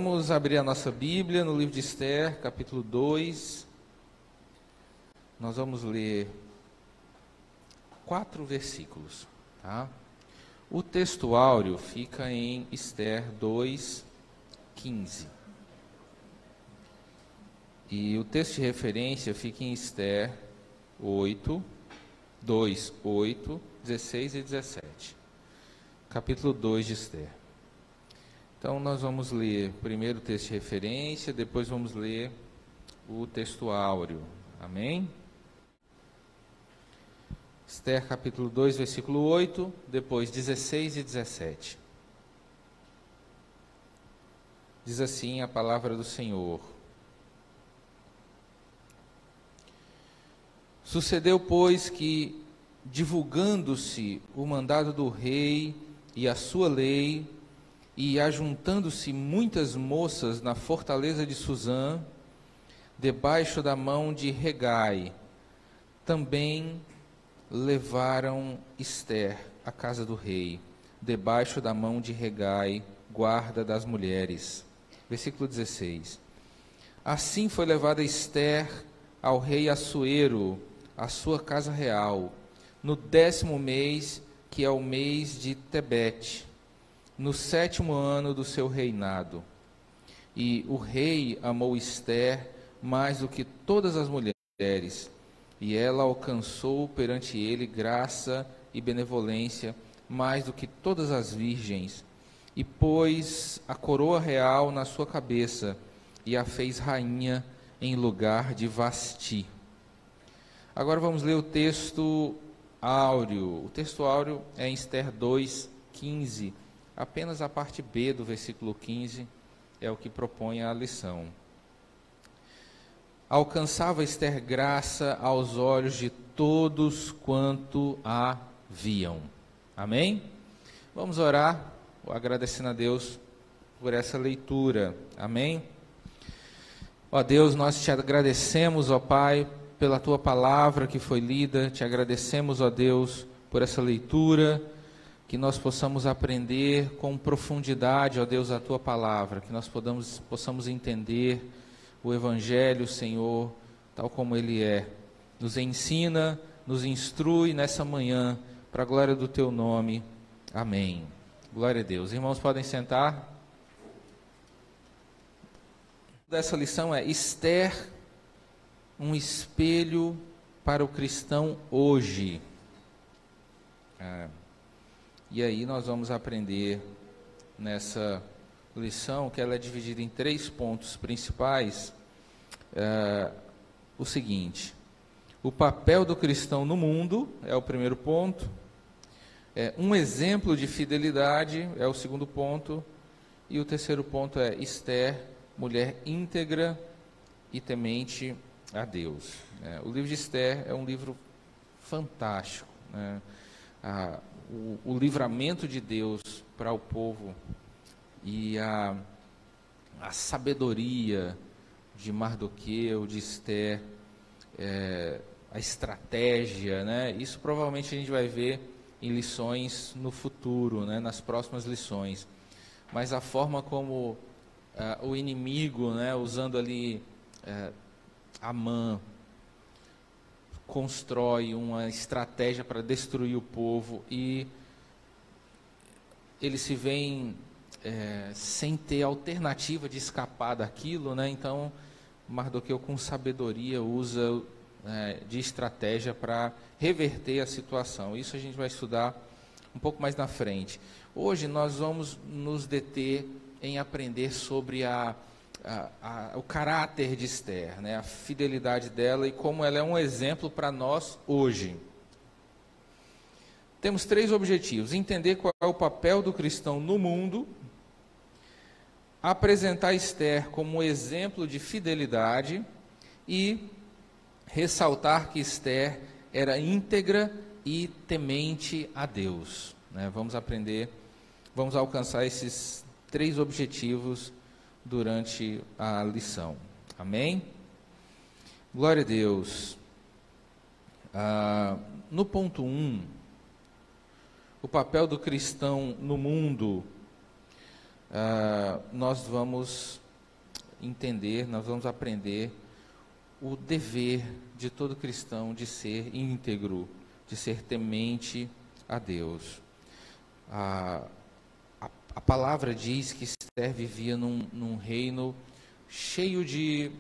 Vamos abrir a nossa Bíblia no livro de Esther, capítulo 2. Nós vamos ler 4 versículos, tá? O texto áureo fica em Esther 2:15. E o texto de referência fica em Esther 2:8, 16 e 17. Capítulo 2 de Esther. Então, nós vamos ler primeiro o texto de referência, depois vamos ler o texto áureo. Amém? Esther, capítulo 2, versículo 8, depois 16 e 17. Diz assim a palavra do Senhor. Sucedeu, pois, que, divulgando-se o mandado do rei e a sua lei, e ajuntando-se muitas moças na fortaleza de Suzã, debaixo da mão de Hegai, também levaram Esther à casa do rei, debaixo da mão de Hegai, guarda das mulheres. Versículo 16. Assim foi levada Esther ao rei Assuero, à sua casa real, no 10º mês, que é o mês de Tebete, no 7º ano do seu reinado. E o rei amou Esther mais do que todas as mulheres, e ela alcançou perante ele graça e benevolência mais do que todas as virgens, e pôs a coroa real na sua cabeça, e a fez rainha em lugar de Vasti. Agora vamos ler o texto áureo. O texto áureo é em Esther 2:15. Apenas a parte B do versículo 15 é o que propõe a lição. Alcançava Esther graça aos olhos de todos quanto a viam. Amém? Vamos orar, agradecendo a Deus por essa leitura. Amém? Ó Deus, nós te agradecemos, ó Pai, pela tua palavra que foi lida. Te agradecemos, ó Deus, por essa leitura, que nós possamos aprender com profundidade, ó Deus, a tua palavra, que nós possamos entender o Evangelho, Senhor, tal como ele é. Nos ensina, nos instrui nessa manhã, para a glória do teu nome. Amém. Glória a Deus. Irmãos, podem sentar. Essa lição é Esther, um espelho para o cristão hoje. E aí nós vamos aprender nessa lição, que ela é dividida em 3 pontos principais, o seguinte: o papel do cristão no mundo é o primeiro ponto, um exemplo de fidelidade é o segundo ponto, e o terceiro ponto é Esther, mulher íntegra e temente a Deus. O livro de Esther é um livro fantástico, né? O livramento de Deus para o povo e a sabedoria de Mardoqueu, de Esther, a estratégia, né? Isso provavelmente a gente vai ver em lições no futuro, né? Nas próximas lições. Mas a forma como o inimigo, né? Usando ali Amã, constrói uma estratégia para destruir o povo, e eles se veem sem ter alternativa de escapar daquilo, né? Então Mardoqueu, com sabedoria, usa de estratégia para reverter a situação. Isso a gente vai estudar um pouco mais na frente. Hoje nós vamos nos deter em aprender sobre o caráter de Esther, né? A fidelidade dela e como ela é um exemplo para nós hoje. Temos 3 objetivos: entender qual é o papel do cristão no mundo, apresentar Esther como um exemplo de fidelidade e ressaltar que Esther era íntegra e temente a Deus, né? Vamos alcançar esses 3 objetivos durante a lição. Amém? Glória a Deus. No ponto 1, o papel do cristão no mundo, nós vamos entender, nós vamos aprender o dever de todo cristão de ser íntegro, de ser temente a Deus. A palavra diz que Esther vivia num reino cheio de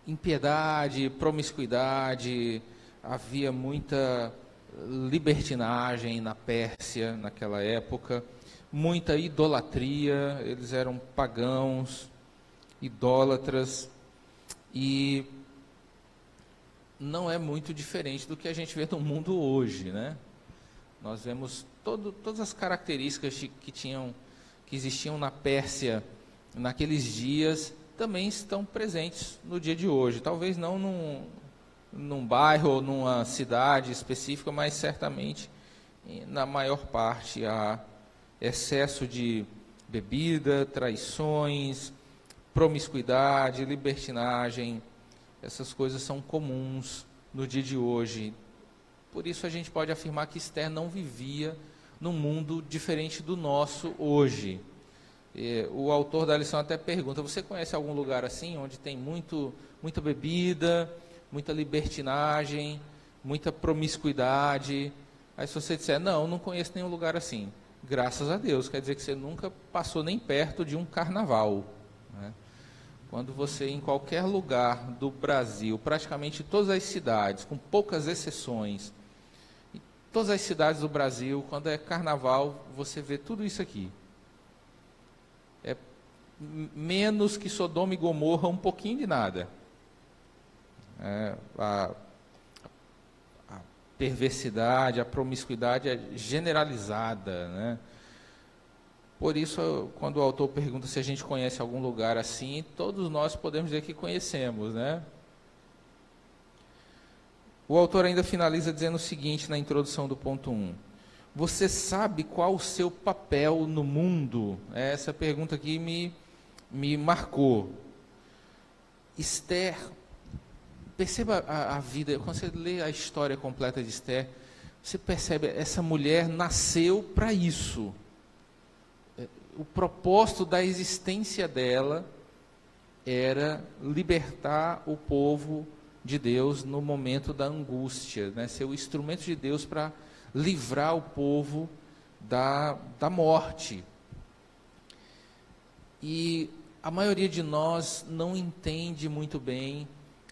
impiedade, promiscuidade, havia muita libertinagem na Pérsia naquela época, muita idolatria, eles eram pagãos, idólatras, e não é muito diferente do que a gente vê no mundo hoje, né? Nós vemos todas as características que existiam na Pérsia naqueles dias, também estão presentes no dia de hoje. Talvez não num bairro ou numa cidade específica, mas certamente na maior parte há excesso de bebida, traições, promiscuidade, libertinagem. Essas coisas são comuns no dia de hoje. Por isso a gente pode afirmar que Esther não vivia num mundo diferente do nosso hoje. O autor da lição até pergunta: você conhece algum lugar assim, onde tem muita bebida, muita libertinagem, muita promiscuidade? Aí se você disser, não conheço nenhum lugar assim, graças a Deus, quer dizer que você nunca passou nem perto de um carnaval, né? Quando você, em qualquer lugar do Brasil, praticamente todas as cidades, com poucas exceções, todas as cidades do Brasil, quando é carnaval, você vê tudo isso aqui. É menos que Sodoma e Gomorra, um pouquinho de nada. A perversidade, a promiscuidade é generalizada, né? Por isso, quando o autor pergunta se a gente conhece algum lugar assim, todos nós podemos dizer que conhecemos, né? O autor ainda finaliza dizendo o seguinte na introdução do ponto 1. Você sabe qual o seu papel no mundo? Essa pergunta aqui me marcou. Esther, perceba a vida, quando você lê a história completa de Esther, você percebe, essa mulher nasceu para isso. O propósito da existência dela era libertar o povo de Deus no momento da angústia, né? Ser o instrumento de Deus para livrar o povo da morte. E a maioria de nós não entende muito bem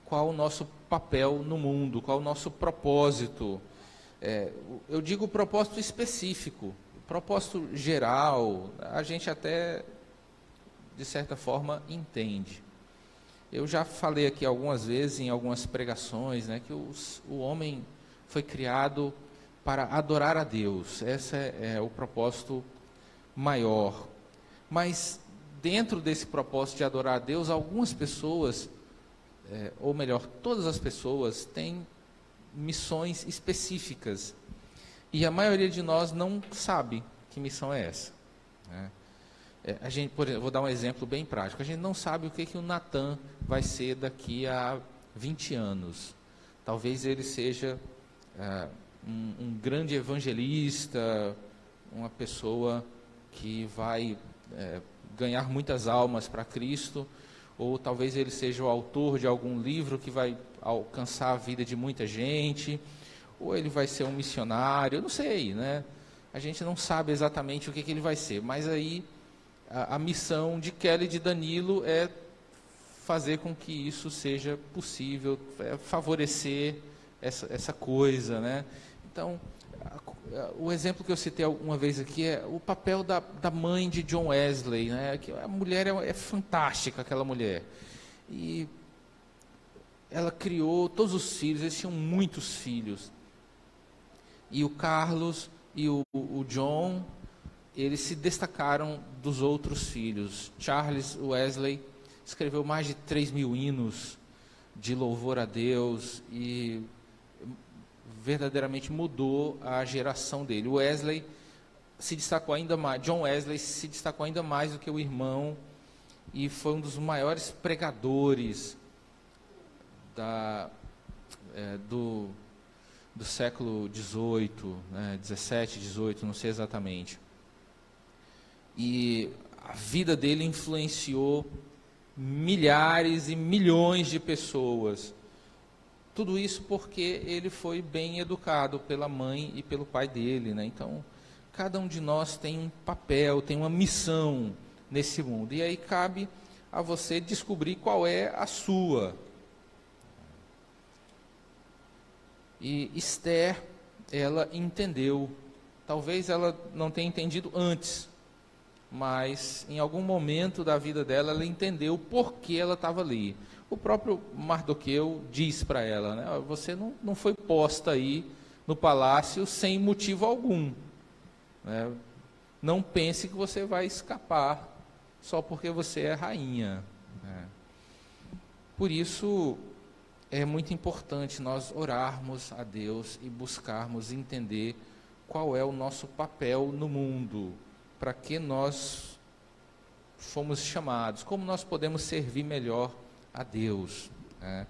qual o nosso papel no mundo, qual o nosso propósito. Eu digo propósito específico. Propósito geral, a gente até, de certa forma, entende. Eu já falei aqui algumas vezes, em algumas pregações, né, que o homem foi criado para adorar a Deus. Esse é o propósito maior. Mas, dentro desse propósito de adorar a Deus, algumas pessoas, ou melhor, todas as pessoas, têm missões específicas. E a maioria de nós não sabe que missão é essa, né? A gente, por exemplo, vou dar um exemplo bem prático. A gente não sabe o que o Natan vai ser daqui a 20 anos. Talvez ele seja um grande evangelista, uma pessoa que vai ganhar muitas almas para Cristo, ou talvez ele seja o autor de algum livro que vai alcançar a vida de muita gente, ou ele vai ser um missionário, eu não sei, né? A gente não sabe exatamente o que ele vai ser, mas aí a missão de Kelly e de Danilo é fazer com que isso seja possível, favorecer essa coisa, né? Então, o exemplo que eu citei uma vez aqui é o papel da mãe de John Wesley, né? Que a mulher é fantástica, aquela mulher. E ela criou todos os filhos, eles tinham muitos filhos. E o Carlos e o John, eles se destacaram dos outros filhos. Charles Wesley escreveu mais de 3.000 hinos de louvor a Deus e verdadeiramente mudou a geração dele. Wesley se destacou ainda mais, John Wesley se destacou ainda mais do que o irmão e foi um dos maiores pregadores do século XVIII, né, 17, 18, não sei exatamente. e a vida dele influenciou milhares e milhões de pessoas. Tudo isso porque ele foi bem educado pela mãe e pelo pai dele, né? Então, cada um de nós tem um papel, tem uma missão nesse mundo. E aí cabe a você descobrir qual é a sua. E Esther, ela entendeu. Talvez ela não tenha entendido antes, mas em algum momento da vida dela, ela entendeu por que ela estava ali. O próprio Mardoqueu diz para ela, né, você não foi posta aí no palácio sem motivo algum. Né? Não pense que você vai escapar só porque você é rainha. Né? Por isso, é muito importante nós orarmos a Deus e buscarmos entender qual é o nosso papel no mundo, para que nós fomos chamados, como nós podemos servir melhor a Deus. Né?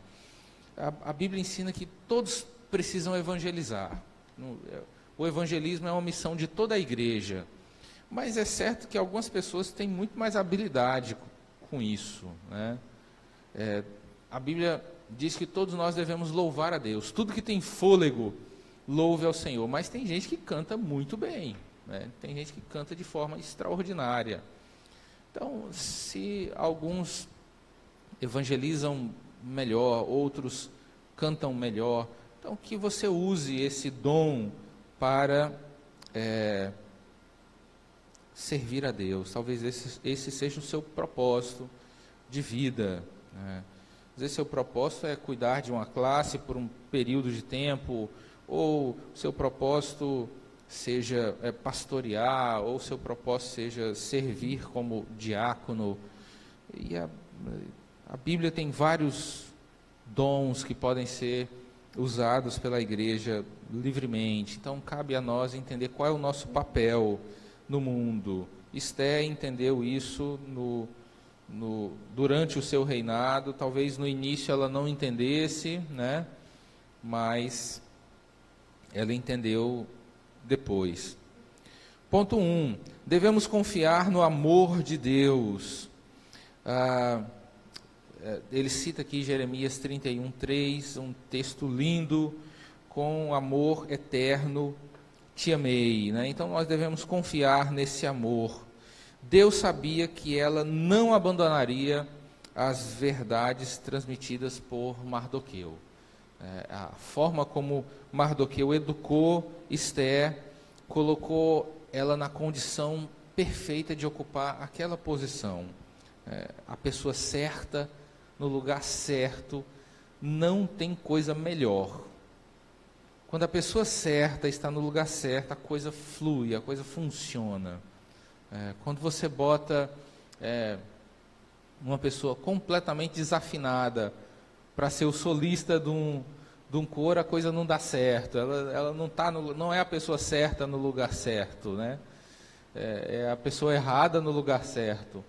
A Bíblia ensina que todos precisam evangelizar. O evangelismo é uma missão de toda a igreja, mas é certo que algumas pessoas têm muito mais habilidade com isso. Né? A Bíblia diz que todos nós devemos louvar a Deus. Tudo que tem fôlego, louve ao Senhor. Mas tem gente que canta muito bem. Né? Tem gente que canta de forma extraordinária. Então, se alguns evangelizam melhor, outros cantam melhor, então que você use esse dom para servir a Deus. Talvez esse seja o seu propósito de vida. Né? Às vezes seu propósito é cuidar de uma classe por um período de tempo, ou seu propósito seja pastorear, ou seu propósito seja servir como diácono. E a Bíblia tem vários dons que podem ser usados pela igreja livremente. Então, cabe a nós entender qual é o nosso papel no mundo. Esther entendeu isso durante o seu reinado. Talvez no início ela não entendesse, né? Mas ela entendeu depois. Ponto 1. Devemos confiar no amor de Deus. Ele cita aqui Jeremias 31:3, um texto lindo, com amor eterno te amei. Né? Então nós devemos confiar nesse amor. Deus sabia que ela não abandonaria as verdades transmitidas por Mardoqueu. A forma como Mardoqueu educou Esther, colocou ela na condição perfeita de ocupar aquela posição. A pessoa certa, no lugar certo, não tem coisa melhor. Quando a pessoa certa está no lugar certo, a coisa flui, a coisa funciona. Quando você bota uma pessoa completamente desafinada para ser o solista de um coro, a coisa não dá certo. Ela não é a pessoa certa no lugar certo, né? É a pessoa errada no lugar certo.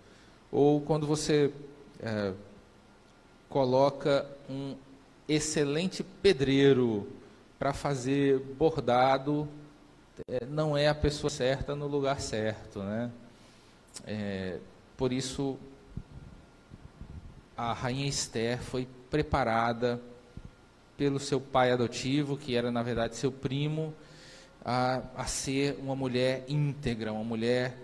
Ou quando você coloca um excelente pedreiro para fazer bordado, não é a pessoa certa no lugar certo, né? Por isso, a rainha Esther foi preparada pelo seu pai adotivo, que era na verdade seu primo, a ser uma mulher íntegra, uma mulher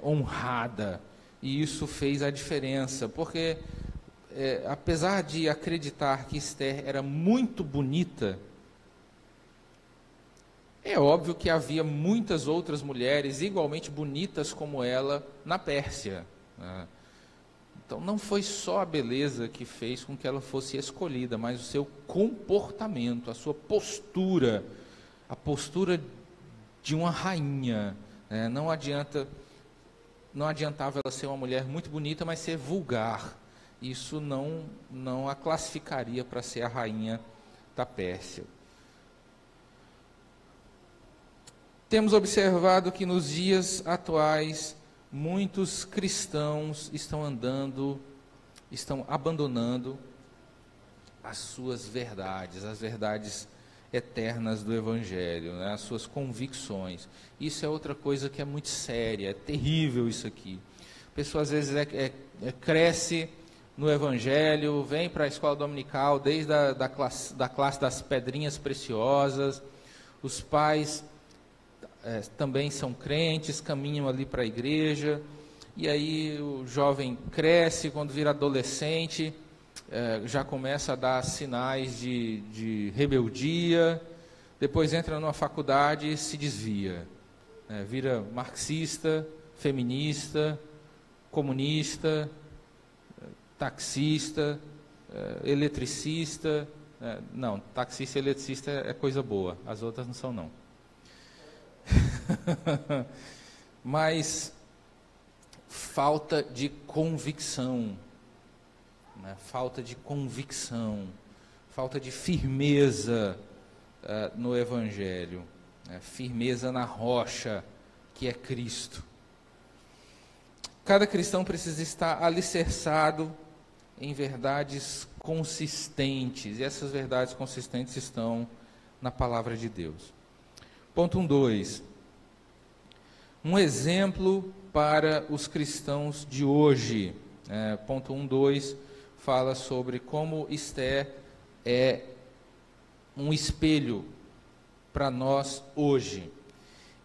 honrada. E isso fez a diferença, porque apesar de acreditar que Esther era muito bonita, é óbvio que havia muitas outras mulheres igualmente bonitas como ela na Pérsia. Né? Então não foi só a beleza que fez com que ela fosse escolhida, mas o seu comportamento, a sua postura, a postura de uma rainha. Né? Não adiantava ela ser uma mulher muito bonita, mas ser vulgar. Isso não a classificaria para ser a rainha da Pérsia. Temos observado que nos dias atuais, muitos cristãos estão abandonando as suas verdades, as verdades eternas do Evangelho, né? As suas convicções. Isso é outra coisa que é muito séria, é terrível isso aqui. A pessoa às vezes cresce no Evangelho, vem para a escola dominical desde da classe das pedrinhas preciosas, os pais também são crentes, caminham ali para a igreja, e aí o jovem cresce, quando vira adolescente, já começa a dar sinais de rebeldia, depois entra numa faculdade e se desvia, vira marxista, feminista, comunista, taxista, eletricista. Não, taxista e eletricista é coisa boa, as outras não são não. Mas falta de convicção, né? Falta de convicção, falta de firmeza no Evangelho, né? Firmeza na rocha que é Cristo. Cada cristão precisa estar alicerçado em verdades consistentes, e essas verdades consistentes estão na palavra de Deus. Ponto 1.2. Um exemplo para os cristãos de hoje. Ponto 1.2 fala sobre como Esther é um espelho para nós hoje.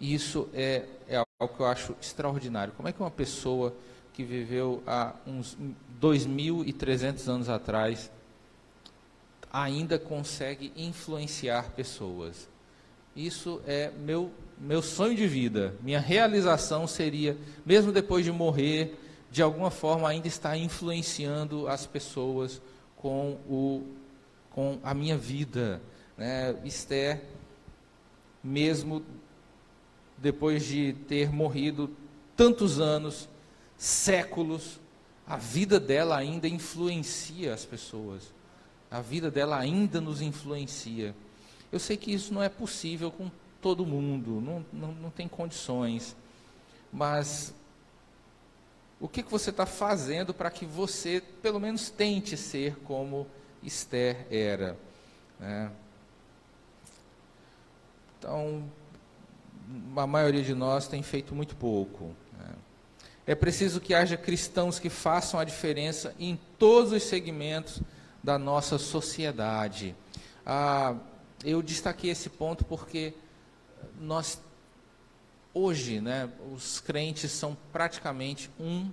Isso é algo que eu acho extraordinário. Como é que uma pessoa que viveu há uns 2.300 anos atrás ainda consegue influenciar pessoas? Isso é meu sonho de vida. Minha realização seria, mesmo depois de morrer, de alguma forma ainda estar influenciando as pessoas com a minha vida, né? Esther, mesmo depois de ter morrido tantos anos, séculos, a vida dela ainda influencia as pessoas. A vida dela ainda nos influencia. Eu sei que isso não é possível com todo mundo, não tem condições, mas o que você está fazendo para que você, pelo menos, tente ser como Esther era, né? Então, a maioria de nós tem feito muito pouco, né? É preciso que haja cristãos que façam a diferença em todos os segmentos da nossa sociedade. Eu destaquei esse ponto porque nós, hoje, né, os crentes são praticamente 1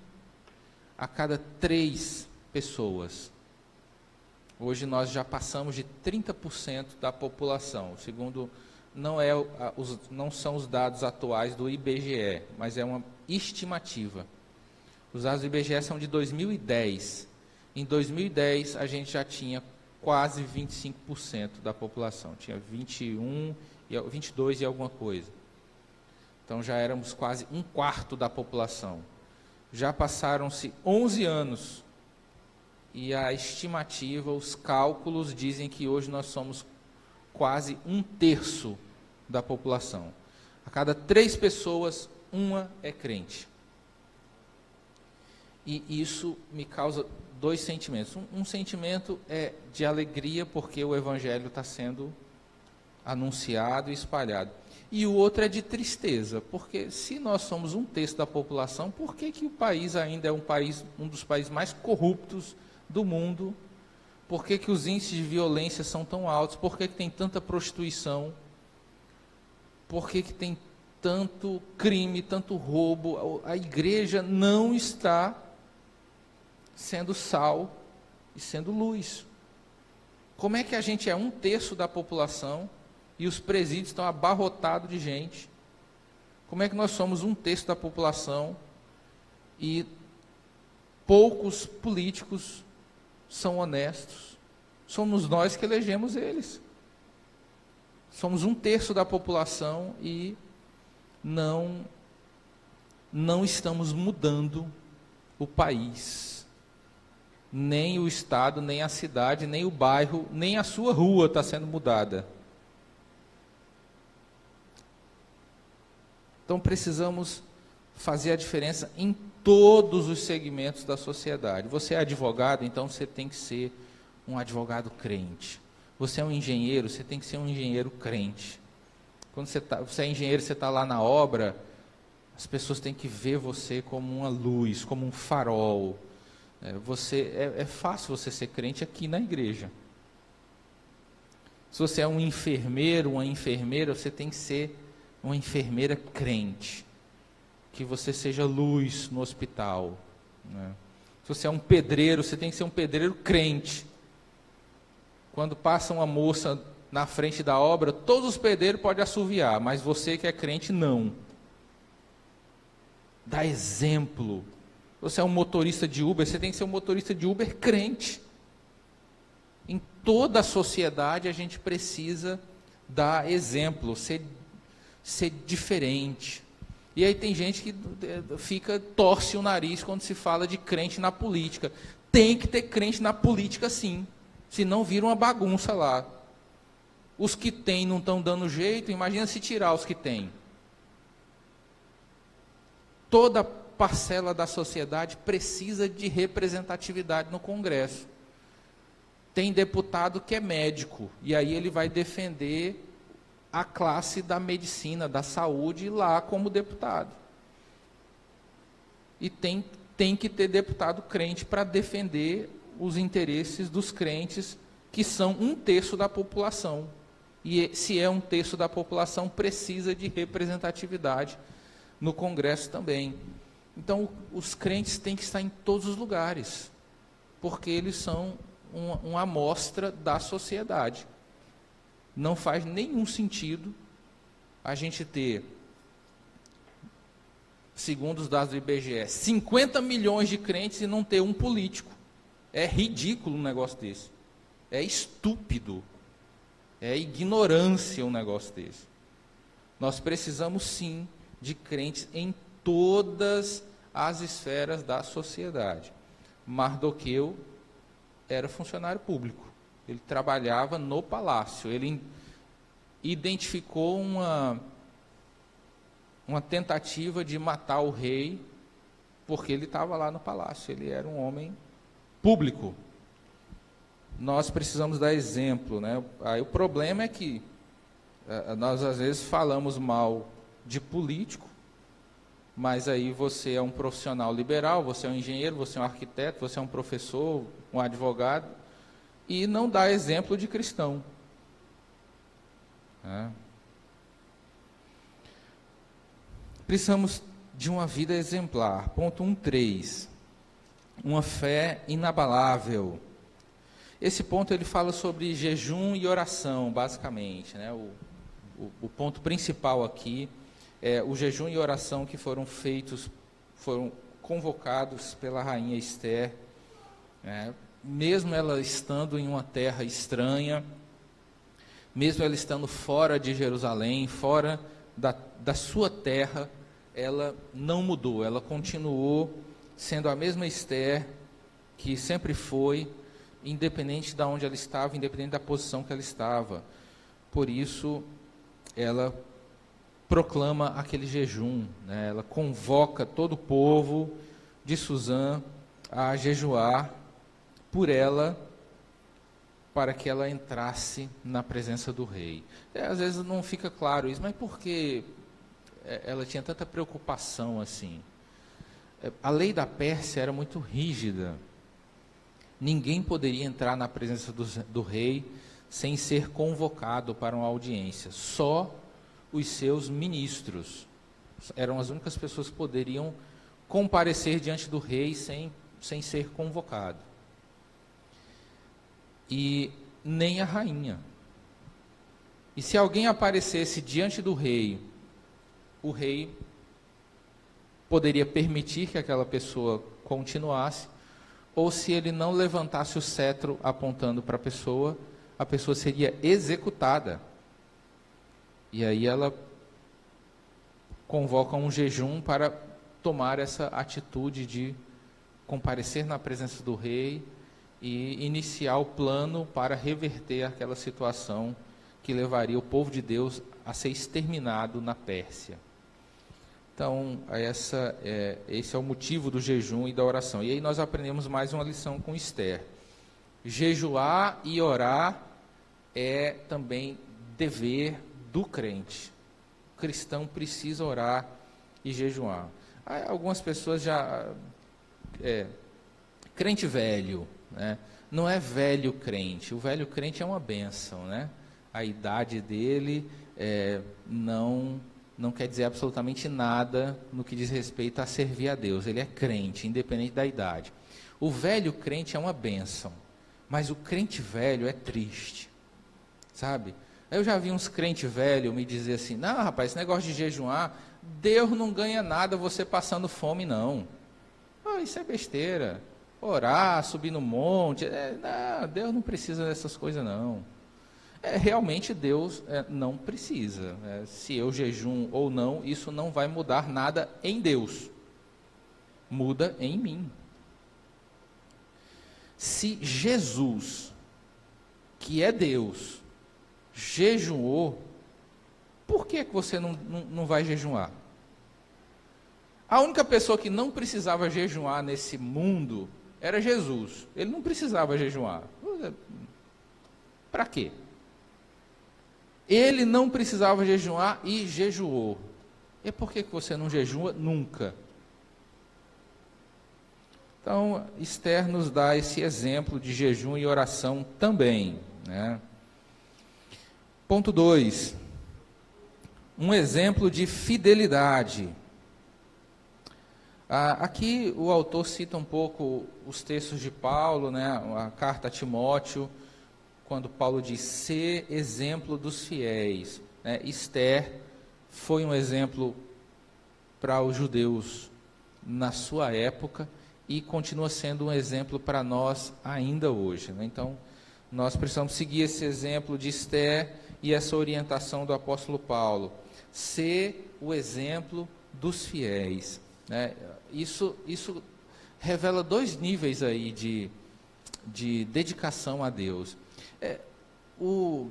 a cada 3 pessoas. Hoje nós já passamos de 30% da população, segundo não são os dados atuais do IBGE, mas é uma estimativa. Os dados do IBGE são de 2010. Em 2010, a gente já tinha quase 25% da população. Tinha 22 e alguma coisa. Então, já éramos quase 1/4 da população. Já passaram-se 11 anos. E a estimativa, os cálculos dizem que hoje nós somos quase 1/3 da população. A cada 3 pessoas, 1 é crente. E isso me causa 2 sentimentos. Um sentimento é de alegria, porque o Evangelho está sendo anunciado e espalhado. E o outro é de tristeza, porque se nós somos 1/3 da população, por que o país ainda é um dos países mais corruptos do mundo? Por que os índices de violência são tão altos? Por que tem tanta prostituição? Por que tem tanto crime, tanto roubo? A igreja não está sendo sal e sendo luz. Como é que a gente é 1/3 da população e os presídios estão abarrotados de gente? Como é que nós somos 1/3 da população e poucos políticos são honestos? Somos nós que elegemos eles. Somos 1/3 da população e não estamos mudando o país. Nem o estado, nem a cidade, nem o bairro, nem a sua rua está sendo mudada. Então precisamos fazer a diferença em todos os segmentos da sociedade. Você é advogado, então você tem que ser um advogado crente. Você é um engenheiro, você tem que ser um engenheiro crente. Quando você é engenheiro, você está lá na obra, as pessoas têm que ver você como uma luz, como um farol. É fácil você ser crente aqui na igreja. Se você é um enfermeiro, uma enfermeira, você tem que ser uma enfermeira crente. Que você seja luz no hospital. Né? Se você é um pedreiro, você tem que ser um pedreiro crente. Quando passa uma moça na frente da obra, todos os pedreiros podem assoviar, mas você que é crente, não. Dá exemplo. Você é um motorista de Uber, você tem que ser um motorista de Uber crente. Em toda a sociedade a gente precisa dar exemplo, ser diferente. E aí tem gente que torce o nariz quando se fala de crente na política. Tem que ter crente na política sim, senão vira uma bagunça lá. Os que tem não estão dando jeito, imagina se tirar os que têm. Toda parcela da sociedade precisa de representatividade no Congresso. Tem deputado que é médico, e aí ele vai defender a classe da medicina, da saúde, lá como deputado. E tem que ter deputado crente para defender os interesses dos crentes, que são 1/3 da população. E se é 1/3 da população, precisa de representatividade no Congresso também. Então, os crentes têm que estar em todos os lugares, porque eles são uma amostra da sociedade. Não faz nenhum sentido a gente ter, segundo os dados do IBGE, 50 milhões de crentes e não ter um político. É ridículo um negócio desse. É estúpido. É ignorância um negócio desse. Nós precisamos sim de crentes em todas as esferas da sociedade. Mardoqueu era funcionário público. Ele trabalhava no palácio. Ele identificou uma tentativa de matar o rei, porque ele estava lá no palácio. Ele era um homem público. Nós precisamos dar exemplo, né? Aí o problema é que nós às vezes falamos mal de político, mas aí você é um profissional liberal, você é um engenheiro, você é um arquiteto, você é um professor, um advogado, e não dá exemplo de cristão. Precisamos de uma vida exemplar. Ponto 1.3. Uma fé inabalável. Esse ponto ele fala sobre jejum e oração, basicamente, né? O ponto principal aqui é o jejum e oração que foram convocados pela rainha Esther, né? Mesmo ela estando em uma terra estranha, mesmo ela estando fora de Jerusalém, fora da sua terra, ela não mudou, ela continuou sendo a mesma Esther que sempre foi, independente de onde ela estava, independente da posição que ela estava. Por isso, ela proclama aquele jejum, né? Ela convoca todo o povo de Suzã a jejuar por ela, para que ela entrasse na presença do rei. Às vezes não fica claro isso, mas por que ela tinha tanta preocupação assim? A lei da Pérsia era muito rígida. Ninguém poderia entrar na presença do rei sem ser convocado para uma audiência. Só os seus ministros eram as únicas pessoas que poderiam comparecer diante do rei sem ser convocado. E nem a rainha. E se alguém aparecesse diante do rei, o rei poderia permitir que aquela pessoa continuasse, ou se ele não levantasse o cetro apontando para a pessoa seria executada. E aí ela convoca um jejum para tomar essa atitude de comparecer na presença do rei e iniciar o plano para reverter aquela situação que levaria o povo de Deus a ser exterminado na Pérsia. Então, esse é o motivo do jejum e da oração. E aí nós aprendemos mais uma lição com Esther. Jejuar e orar é também dever do crente. O cristão precisa orar e jejuar. Algumas pessoas já... crente velho, né? Não é velho crente. O velho crente é uma bênção, né? A idade dele não quer dizer absolutamente nada no que diz respeito a servir a Deus. Ele é crente, independente da idade. O velho crente é uma bênção, mas o crente velho é triste, sabe? Eu já vi uns crentes velhos me dizer assim: não, rapaz, esse negócio de jejuar, Deus não ganha nada você passando fome, não. Isso é besteira. Orar, subir no monte, não, Deus não precisa dessas coisas, não. Realmente Deus não precisa. Se eu jejum ou não, isso não vai mudar nada em Deus. Muda em mim. Se Jesus, que é Deus, jejuou, por que você não vai jejuar? A única pessoa que não precisava jejuar nesse mundo era Jesus. Ele não precisava jejuar. Para quê? Ele não precisava jejuar e jejuou. E por que você não jejua nunca? Então, Esther nos dá esse exemplo de jejum e oração também, né? Ponto 2. Um exemplo de fidelidade. Aqui o autor cita um pouco os textos de Paulo, né? A carta a Timóteo, quando Paulo diz: ser exemplo dos fiéis, né? Esther foi um exemplo para os judeus na sua época e continua sendo um exemplo para nós ainda hoje, né? Então, nós precisamos seguir esse exemplo de Esther e essa orientação do apóstolo Paulo. Ser o exemplo dos fiéis, né? Isso revela dois níveis aí de dedicação a Deus. O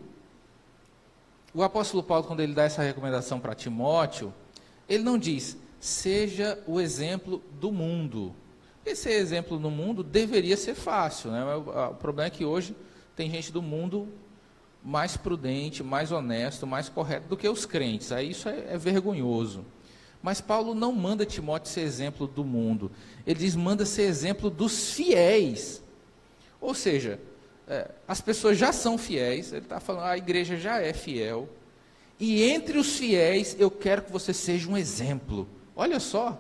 apóstolo Paulo, quando ele dá essa recomendação para Timóteo, ele não diz: seja o exemplo do mundo. Esse exemplo no mundo deveria ser fácil, né? O problema é que hoje tem gente do mundo mais prudente, mais honesto, mais correto do que os crentes. Aí isso é vergonhoso. Mas Paulo não manda Timóteo ser exemplo do mundo. Ele diz: manda ser exemplo dos fiéis. Ou seja, as pessoas já são fiéis. Ele está falando: a igreja já é fiel. E entre os fiéis, eu quero que você seja um exemplo. Olha só.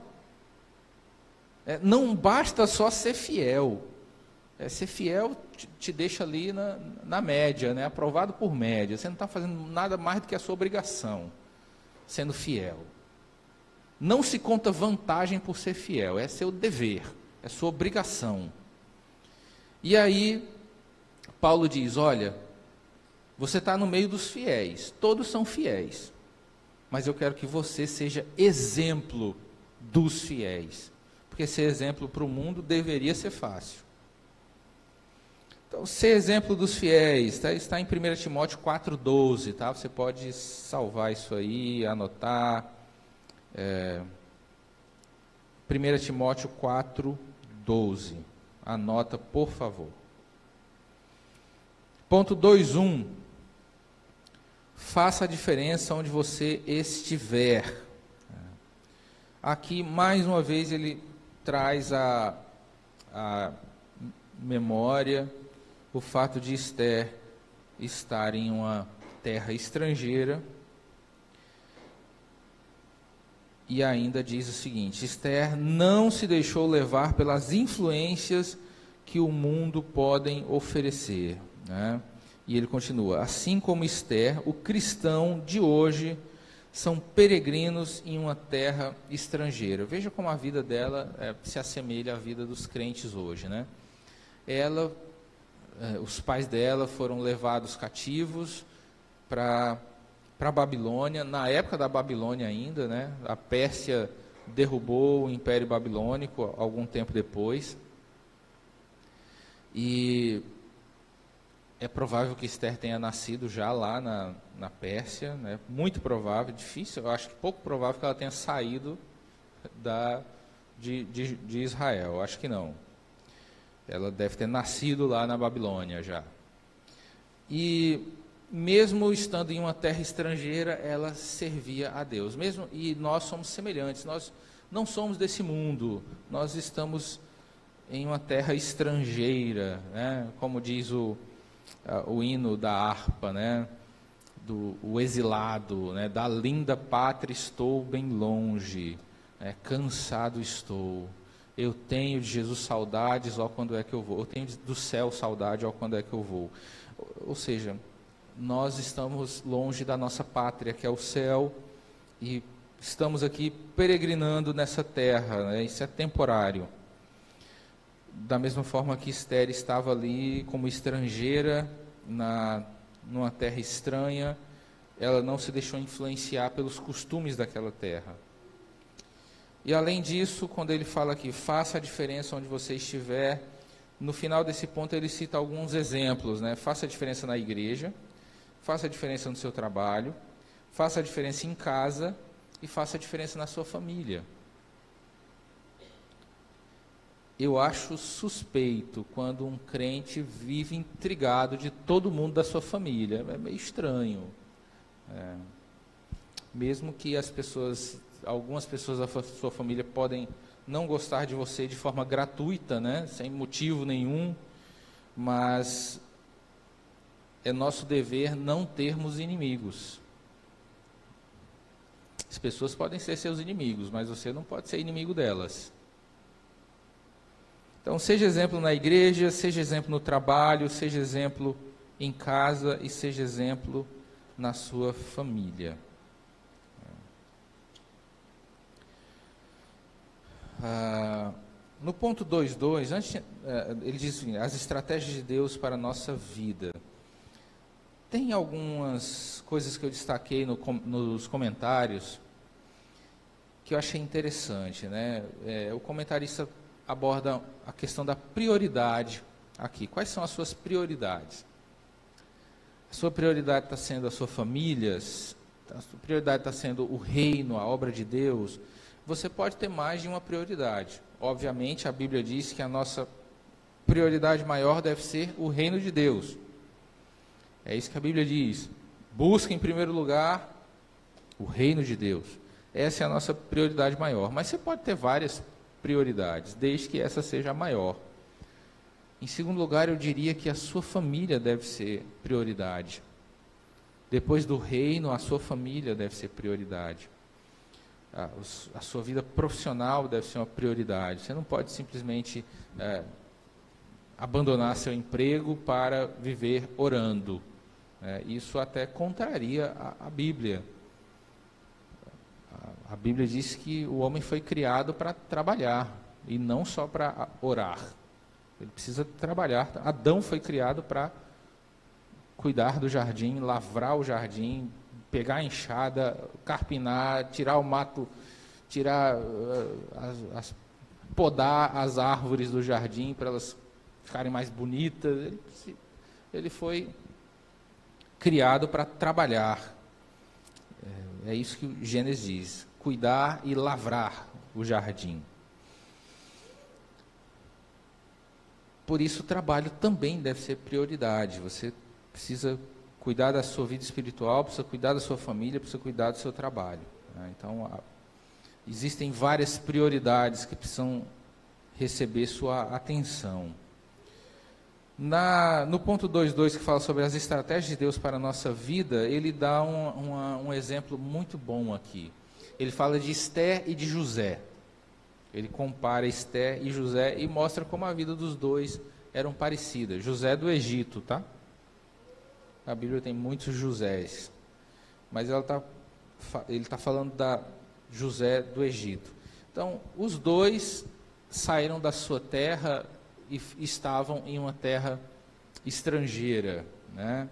Não basta só ser fiel. Ser fiel te deixa ali na média, né? Aprovado por média. Você não está fazendo nada mais do que a sua obrigação, sendo fiel. Não se conta vantagem por ser fiel, é seu dever, é sua obrigação. E aí, Paulo diz: olha, você está no meio dos fiéis, todos são fiéis, mas eu quero que você seja exemplo dos fiéis, porque ser exemplo para o mundo deveria ser fácil. Então, ser exemplo dos fiéis, está em 1 Timóteo 4,12, tá? Você pode salvar isso aí, anotar. 1 Timóteo 4,12. Anota, por favor. Ponto 2.1. Faça a diferença onde você estiver. Aqui, mais uma vez, ele traz a memória o fato de Esther estar em uma terra estrangeira. E ainda diz o seguinte: Esther não se deixou levar pelas influências que o mundo podem oferecer, né? E ele continua: assim como Esther, o cristão de hoje são peregrinos em uma terra estrangeira. Veja como a vida dela se assemelha à vida dos crentes hoje, né? Os pais dela foram levados cativos para a Babilônia, na época da Babilônia ainda, né? A Pérsia derrubou o Império Babilônico algum tempo depois. E é provável que Esther tenha nascido já lá na Pérsia, né? Muito provável, difícil, eu acho que pouco provável que ela tenha saído de Israel, acho que não. Ela deve ter nascido lá na Babilônia já. E mesmo estando em uma terra estrangeira, ela servia a Deus. E nós somos semelhantes, nós não somos desse mundo, nós estamos em uma terra estrangeira, né? Como diz o hino da harpa, né? O exilado, né? Da linda pátria estou bem longe, né? Cansado estou. Eu tenho de Jesus saudades, ó, quando é que eu vou? Eu tenho do céu saudade, ó, quando é que eu vou? Ou seja, nós estamos longe da nossa pátria, que é o céu, e estamos aqui peregrinando nessa terra, né? Isso é temporário. Da mesma forma que Esther estava ali como estrangeira, numa terra estranha, ela não se deixou influenciar pelos costumes daquela terra. E além disso, quando ele fala aqui, faça a diferença onde você estiver, no final desse ponto ele cita alguns exemplos, né? Faça a diferença na igreja, faça a diferença no seu trabalho, faça a diferença em casa e faça a diferença na sua família. Eu acho suspeito quando um crente vive intrigado de todo mundo da sua família. É meio estranho. Mesmo que algumas pessoas da sua família podem não gostar de você de forma gratuita, né? Sem motivo nenhum, mas é nosso dever não termos inimigos. As pessoas podem ser seus inimigos, mas você não pode ser inimigo delas. Então, seja exemplo na igreja, seja exemplo no trabalho, seja exemplo em casa e seja exemplo na sua família. No ponto 2.2, ele diz assim, as estratégias de Deus para a nossa vida. Tem algumas coisas que eu destaquei nos comentários que eu achei interessante, né? O comentarista aborda a questão da prioridade aqui. Quais são as suas prioridades? A sua prioridade está sendo a sua família? A sua prioridade está sendo o reino, a obra de Deus? Você pode ter mais de uma prioridade. Obviamente, a Bíblia diz que a nossa prioridade maior deve ser o reino de Deus. É isso que a Bíblia diz. Busque em primeiro lugar o reino de Deus. Essa é a nossa prioridade maior. Mas você pode ter várias prioridades, desde que essa seja a maior. Em segundo lugar, eu diria que a sua família deve ser prioridade. Depois do reino, a sua família deve ser prioridade. A sua vida profissional deve ser uma prioridade. Você não pode simplesmente abandonar seu emprego para viver orando. Isso até contraria a Bíblia. A Bíblia diz que o homem foi criado para trabalhar e não só para orar. Ele precisa trabalhar. Adão foi criado para cuidar do jardim, lavrar o jardim, pegar a enxada, carpinar, tirar o mato, podar as árvores do jardim para elas ficarem mais bonitas. Ele foi criado para trabalhar. É isso que o Gênesis diz, cuidar e lavrar o jardim. Por isso o trabalho também deve ser prioridade. Você precisa cuidar da sua vida espiritual, precisa cuidar da sua família, precisa cuidar do seu trabalho. Então, existem várias prioridades que precisam receber sua atenção. No ponto 2.2, que fala sobre as estratégias de Deus para a nossa vida, ele dá um exemplo muito bom aqui. Ele fala de Esther e de José. Ele compara Esther e José e mostra como a vida dos dois eram parecidas. José do Egito, tá? A Bíblia tem muitos Josés, mas ele está falando da José do Egito. Então, os dois saíram da sua terra e estavam em uma terra estrangeira, né?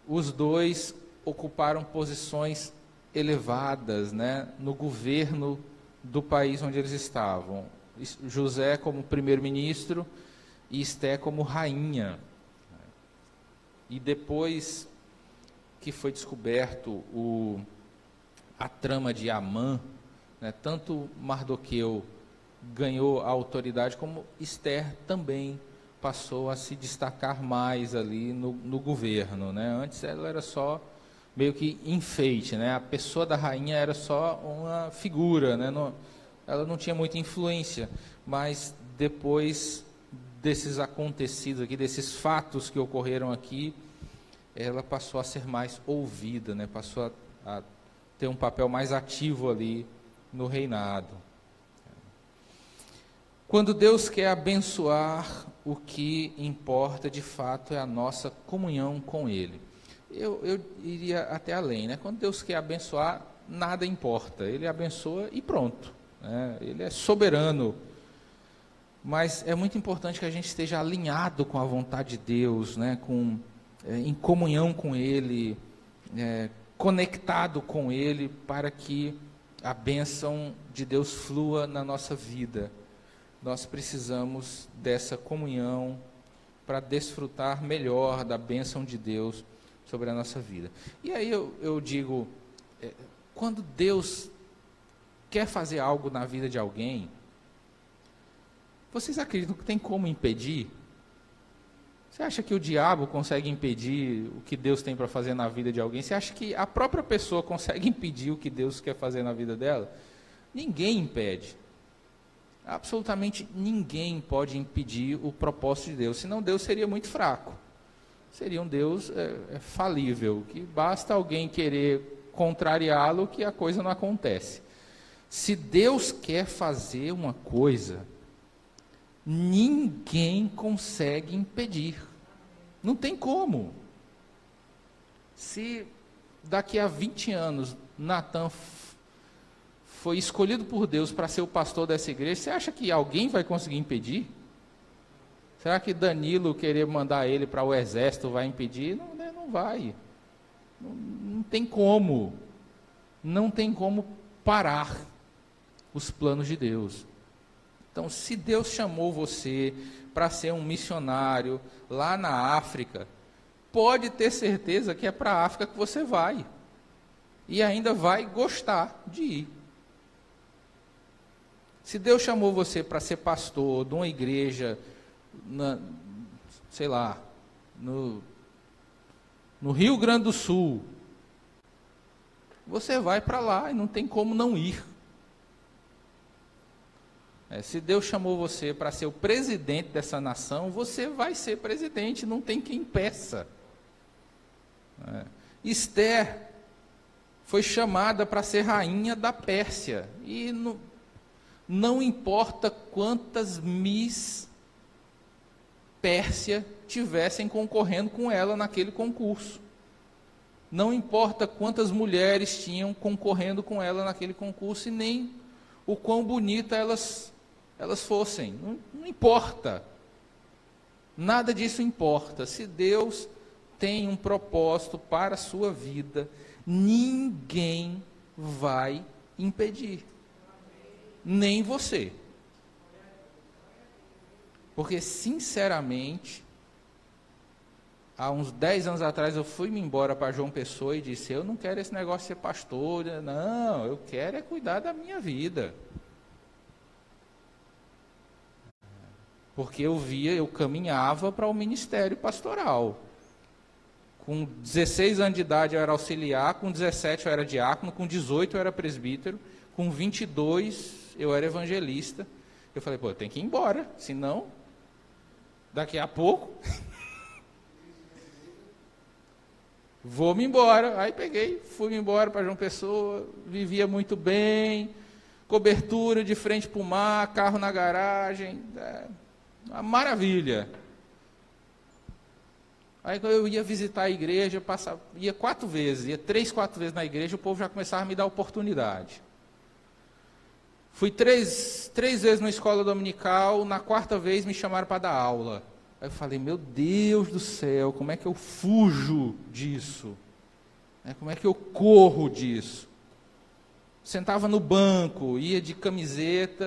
Os dois ocuparam posições elevadas, né, no governo do país onde eles estavam. José como primeiro-ministro e Esté como rainha. E depois que foi descoberto a trama de Amã, né, tanto Mardoqueu ganhou a autoridade, como Esther também passou a se destacar mais ali no governo, né? Antes ela era só meio que enfeite, né? A pessoa da rainha era só uma figura, né? Ela não tinha muita influência, mas depois desses acontecidos aqui, desses fatos que ocorreram aqui, ela passou a ser mais ouvida, né? Passou a ter um papel mais ativo ali no reinado. Quando Deus quer abençoar, o que importa de fato é a nossa comunhão com Ele. Eu iria até além, né? Quando Deus quer abençoar, nada importa. Ele abençoa e pronto, né? Ele é soberano. Mas é muito importante que a gente esteja alinhado com a vontade de Deus, né? Em comunhão com Ele, conectado com Ele, para que a bênção de Deus flua na nossa vida. Nós precisamos dessa comunhão para desfrutar melhor da bênção de Deus sobre a nossa vida. E aí eu digo, quando Deus quer fazer algo na vida de alguém, vocês acreditam que tem como impedir? Você acha que o diabo consegue impedir o que Deus tem para fazer na vida de alguém? Você acha que a própria pessoa consegue impedir o que Deus quer fazer na vida dela? Ninguém impede. Absolutamente ninguém pode impedir o propósito de Deus, senão Deus seria muito fraco. Seria um Deus falível, que basta alguém querer contrariá-lo que a coisa não acontece. Se Deus quer fazer uma coisa, ninguém consegue impedir. Não tem como. Se daqui a 20 anos Natan foi escolhido por Deus para ser o pastor dessa igreja, você acha que alguém vai conseguir impedir? Será que Danilo querer mandar ele para o exército vai impedir? Não, né? Não vai. Não tem como. Não tem como parar os planos de Deus. Então, se Deus chamou você para ser um missionário lá na África, pode ter certeza que é para a África que você vai. E ainda vai gostar de ir. Se Deus chamou você para ser pastor de uma igreja, sei lá, no Rio Grande do Sul, você vai para lá e não tem como não ir. Se Deus chamou você para ser o presidente dessa nação, você vai ser presidente, não tem quem impeça. Esther foi chamada para ser rainha da Pérsia, e não importa quantas Miss Pérsia tivessem concorrendo com ela naquele concurso. Não importa quantas mulheres tinham concorrendo com ela naquele concurso, e nem o quão bonita elas fossem. Não importa. Nada disso importa. Se Deus tem um propósito para a sua vida, ninguém vai impedir. Nem você. Porque, sinceramente, há uns 10 anos atrás eu fui-me embora para João Pessoa e disse, eu não quero esse negócio de ser pastor, não, eu quero é cuidar da minha vida. Porque eu caminhava para o ministério pastoral. Com 16 anos de idade eu era auxiliar, com 17 eu era diácono, com 18 eu era presbítero, com 22 eu era evangelista. Eu falei, eu tenho que ir embora, senão, daqui a pouco, vou-me embora. Aí fui-me embora para João Pessoa, vivia muito bem, cobertura de frente para o mar, carro na garagem, uma maravilha. Aí quando eu ia visitar a igreja, ia 4 vezes, ia 3, 4 vezes na igreja, o povo já começava a me dar oportunidade. Fui 3 vezes na escola dominical, na 4ª vez me chamaram para dar aula. Aí eu falei, meu Deus do céu, como é que eu fujo disso? Como é que eu corro disso? Sentava no banco, ia de camiseta,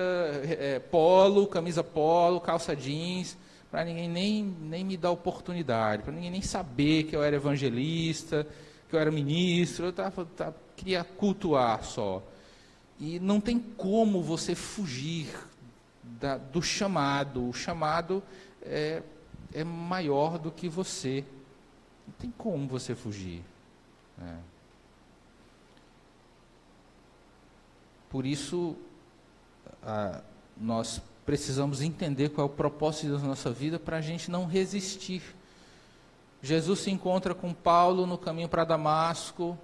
camisa polo, calça jeans, para ninguém nem me dar oportunidade, para ninguém nem saber que eu era evangelista, que eu era ministro, eu queria cultuar só. E não tem como você fugir do chamado. O chamado é maior do que você. Não tem como você fugir. Por isso, nós precisamos entender qual é o propósito da nossa vida para a gente não resistir. Jesus se encontra com Paulo no caminho para Damasco,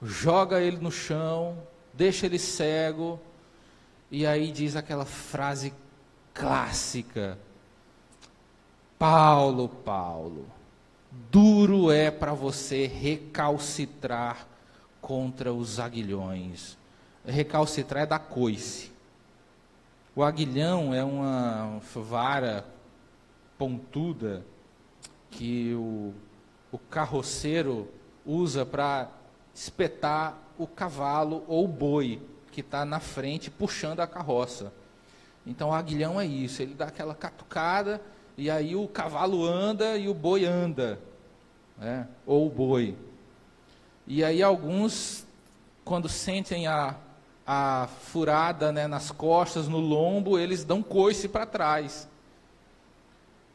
joga ele no chão, deixa ele cego, e aí diz aquela frase clássica: Paulo, Paulo, duro é para você recalcitrar contra os aguilhões. Recalcitrar é dar coice. O aguilhão é uma vara pontuda que o carroceiro usa para espetar o cavalo ou o boi que está na frente puxando a carroça. Então o aguilhão é isso, ele dá aquela catucada e aí o cavalo anda e o boi anda, né? Ou o boi. E aí alguns, quando sentem a furada, né, nas costas, no lombo, eles dão coice para trás.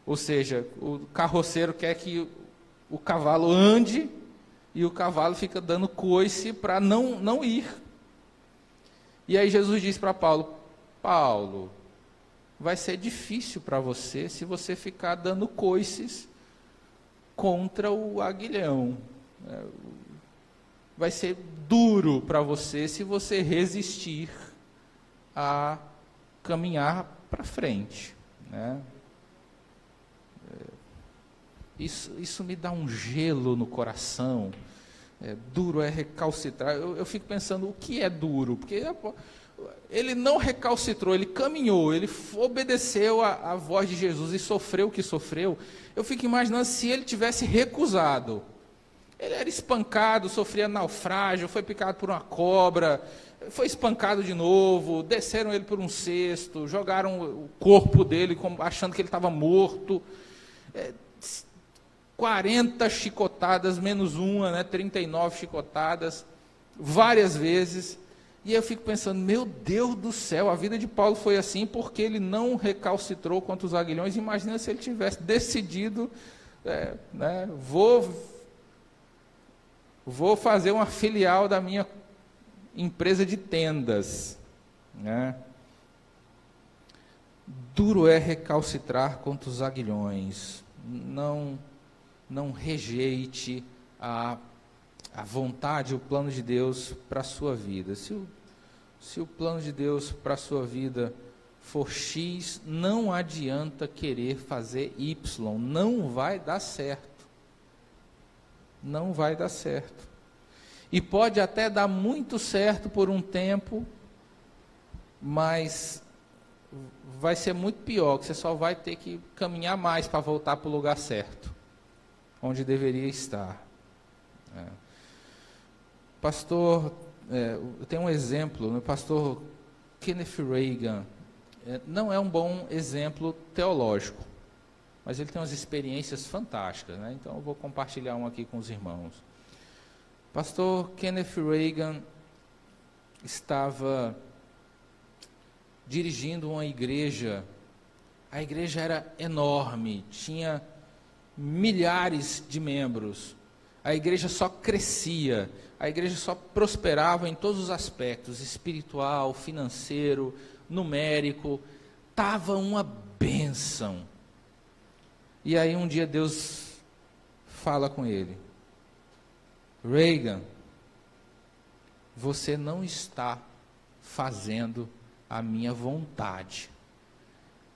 Ou seja, o carroceiro quer que o cavalo ande e o cavalo fica dando coice para não ir. E aí Jesus diz para Paulo: Paulo, vai ser difícil para você se você ficar dando coices contra o aguilhão. Vai ser duro para você se você resistir a caminhar para frente, né? Isso me dá um gelo no coração. Duro é recalcitrar. Eu fico pensando, o que é duro? Porque ele não recalcitrou, ele caminhou, ele obedeceu a voz de Jesus e sofreu o que sofreu. Eu fico imaginando se ele tivesse recusado. Ele era espancado, sofria naufrágio, foi picado por uma cobra, foi espancado de novo, desceram ele por um cesto, jogaram o corpo dele achando que ele estava morto. 40 chicotadas, menos uma, né, 39 chicotadas, várias vezes. E eu fico pensando, meu Deus do céu, a vida de Paulo foi assim porque ele não recalcitrou contra os aguilhões. Imagina se ele tivesse decidido, né, vou fazer uma filial da minha empresa de tendas, né? Duro é recalcitrar contra os aguilhões. Não rejeite a vontade, o plano de Deus para a sua vida. Se o plano de Deus para a sua vida for X, não adianta querer fazer Y, não vai dar certo. Não vai dar certo. E pode até dar muito certo por um tempo, mas vai ser muito pior, que você só vai ter que caminhar mais para voltar para o lugar certo, onde deveria estar. Pastor, tem um exemplo, o pastor Kenneth Reagan, não é um bom exemplo teológico, mas ele tem umas experiências fantásticas, né? Então eu vou compartilhar um aqui com os irmãos. Pastor Kenneth Reagan estava dirigindo uma igreja. A igreja era enorme, tinha milhares de membros. A igreja só crescia, a igreja só prosperava em todos os aspectos, espiritual, financeiro, numérico. Estava uma bênção. E aí um dia Deus fala com ele: Reagan, você não está fazendo a minha vontade.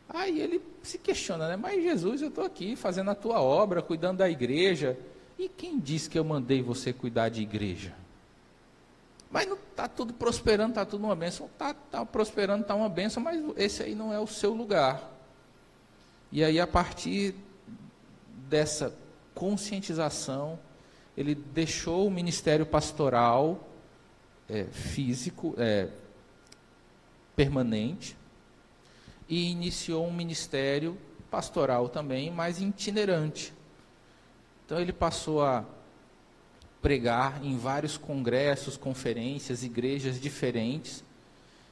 Aí ele se questiona, né? Mas Jesus, eu estou aqui fazendo a tua obra, cuidando da igreja. E quem disse que eu mandei você cuidar de igreja? Mas não está tudo prosperando, está tudo uma bênção. Está prosperando, está uma bênção, mas esse aí não é o seu lugar. E aí, a partir dessa conscientização, ele deixou o ministério pastoral físico, permanente, e iniciou um ministério pastoral também, mas itinerante. Então ele passou a pregar em vários congressos, conferências, igrejas diferentes,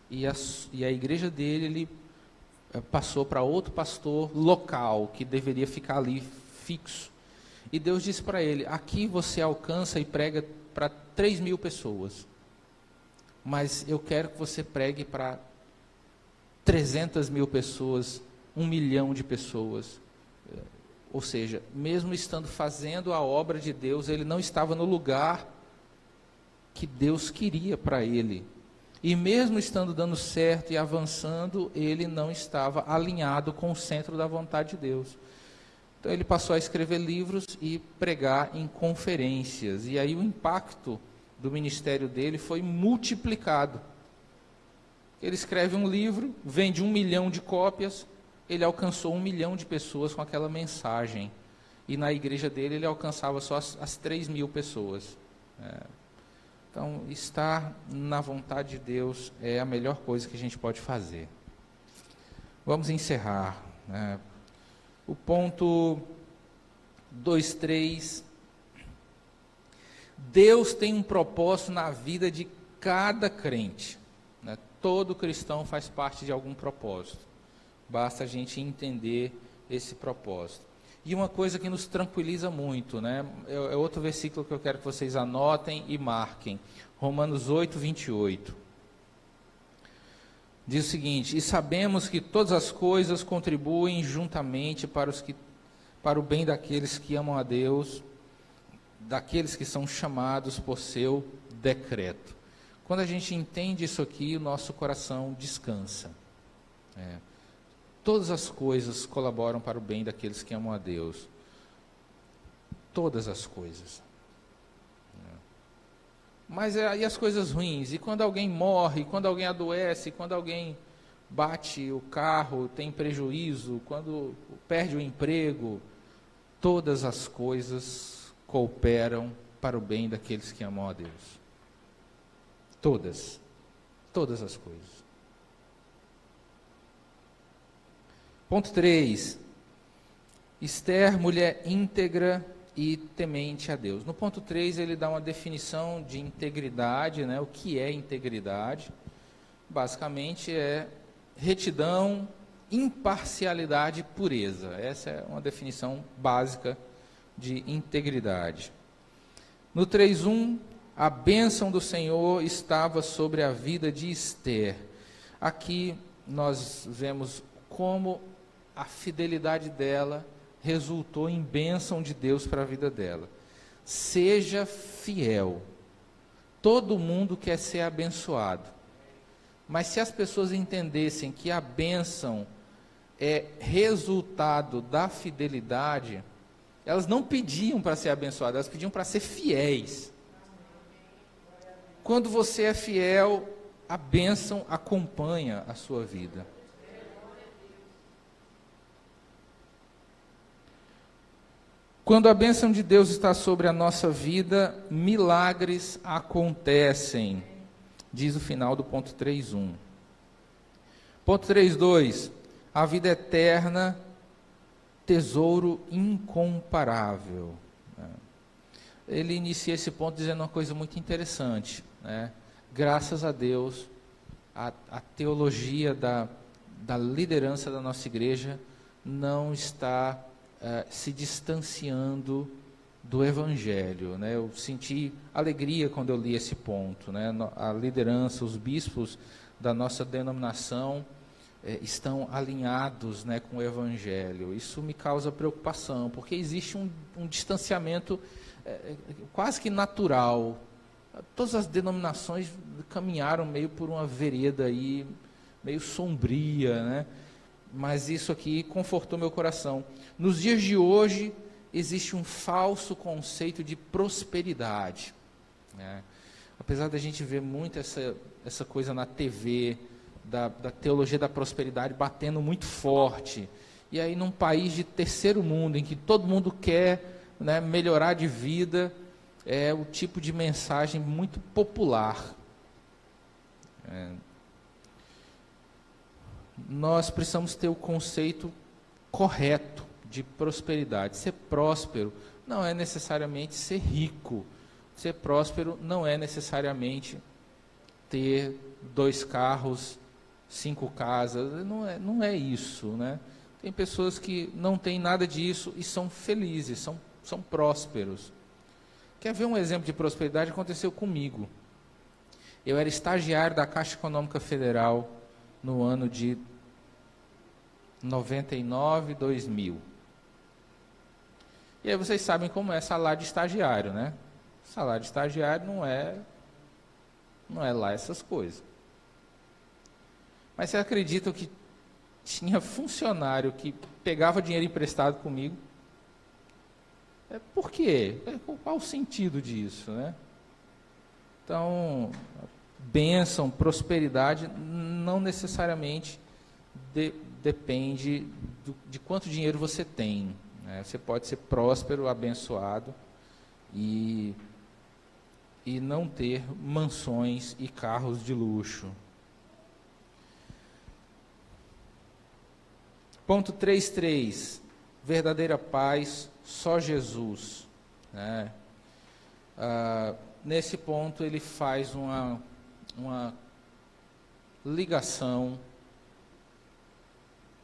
e a igreja dele, ele passou para outro pastor local, que deveria ficar ali fixo. E Deus disse para ele: aqui você alcança e prega para 3.000 pessoas, mas eu quero que você pregue para 300.000 pessoas, 1 milhão de pessoas. Ou seja, mesmo estando fazendo a obra de Deus, ele não estava no lugar que Deus queria para ele. E mesmo estando dando certo e avançando, ele não estava alinhado com o centro da vontade de Deus. Então ele passou a escrever livros e pregar em conferências. E aí o impacto do ministério dele foi multiplicado. Ele escreve um livro, vende 1 milhão de cópias, ele alcançou 1 milhão de pessoas com aquela mensagem. E na igreja dele ele alcançava só as 3.000 pessoas. Então, estar na vontade de Deus é a melhor coisa que a gente pode fazer. Vamos encerrar. O ponto 2.3. Deus tem um propósito na vida de cada crente. Todo cristão faz parte de algum propósito. Basta a gente entender esse propósito. E uma coisa que nos tranquiliza muito, é outro versículo que eu quero que vocês anotem e marquem. Romanos 8:28. Diz o seguinte: e sabemos que todas as coisas contribuem juntamente para o bem daqueles que amam a Deus, daqueles que são chamados por seu decreto. Quando a gente entende isso aqui, o nosso coração descansa. Todas as coisas colaboram para o bem daqueles que amam a Deus. Todas as coisas. Mas e as coisas ruins? E quando alguém morre, quando alguém adoece, quando alguém bate o carro, tem prejuízo, quando perde o emprego, todas as coisas cooperam para o bem daqueles que amam a Deus. Todas as coisas. Ponto 3. Esther, mulher íntegra e temente a Deus. No ponto 3, ele dá uma definição de integridade, o que é integridade? Basicamente é retidão, imparcialidade e pureza. Essa é uma definição básica de integridade. No 3.1, a bênção do Senhor estava sobre a vida de Esther. Aqui nós vemos como a fidelidade dela resultou em bênção de Deus para a vida dela. Seja fiel. Todo mundo quer ser abençoado. Mas se as pessoas entendessem que a bênção é resultado da fidelidade, elas não pediam para ser abençoadas, elas pediam para ser fiéis. Quando você é fiel, a bênção acompanha a sua vida. Quando a bênção de Deus está sobre a nossa vida, milagres acontecem, diz o final do ponto 3.1. Ponto 3.2, a vida eterna, tesouro incomparável. Ele inicia esse ponto dizendo uma coisa muito interessante. Graças a Deus, a teologia da liderança da nossa igreja não está se distanciando do Evangelho. Eu senti alegria quando eu li esse ponto. A liderança, os bispos da nossa denominação estão alinhados com o Evangelho. Isso me causa preocupação, porque existe um distanciamento quase que natural. Todas as denominações caminharam meio por uma vereda aí, meio sombria, Mas isso aqui confortou meu coração. Nos dias de hoje, existe um falso conceito de prosperidade. Apesar da gente ver muito essa coisa na TV, da teologia da prosperidade batendo muito forte. E aí, num país de terceiro mundo, em que todo mundo quer melhorar de vida, é o tipo de mensagem muito popular. Nós precisamos ter o conceito correto de prosperidade. Ser próspero não é necessariamente ser rico. Ser próspero não é necessariamente ter 2 carros 5 casas, não é isso, né? Tem pessoas que não têm nada disso e são felizes, são prósperos. Quer ver um exemplo de prosperidade? Aconteceu comigo. Eu era estagiário da Caixa Econômica Federal no ano de 99, 2000. E aí vocês sabem como é salário de estagiário, né? Salário de estagiário não é lá essas coisas. Mas vocês acreditam que tinha funcionário que pegava dinheiro emprestado comigo? Por quê? Qual o sentido disso, né? Então, bênção, prosperidade, não necessariamente depende de quanto dinheiro você tem, né? Você pode ser próspero, abençoado e não ter mansões e carros de luxo. Ponto 3.3, verdadeira paz, só Jesus, né? Nesse ponto ele faz uma ligação,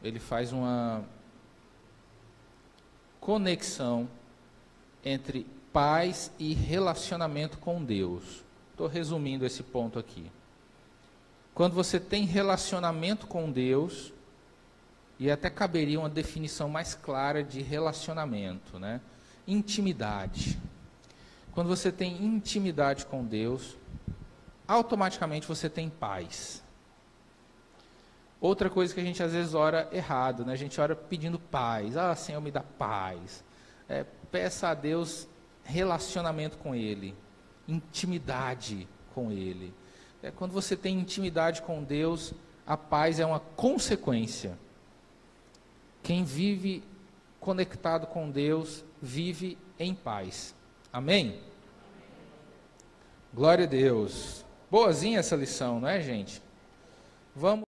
ele faz uma conexão entre paz e relacionamento com Deus. Estou resumindo esse ponto aqui. Quando você tem relacionamento com Deus, e até caberia uma definição mais clara de relacionamento, né? Intimidade. Quando você tem intimidade com Deus, automaticamente você tem paz. Outra coisa que a gente às vezes ora errado, né? A gente ora pedindo paz. Ah, Senhor, me dá paz. Peça a Deus relacionamento com Ele, intimidade com Ele. Quando você tem intimidade com Deus, a paz é uma consequência. Quem vive conectado com Deus, vive em paz. Amém? Glória a Deus. Boazinha essa lição, não é, gente? Vamos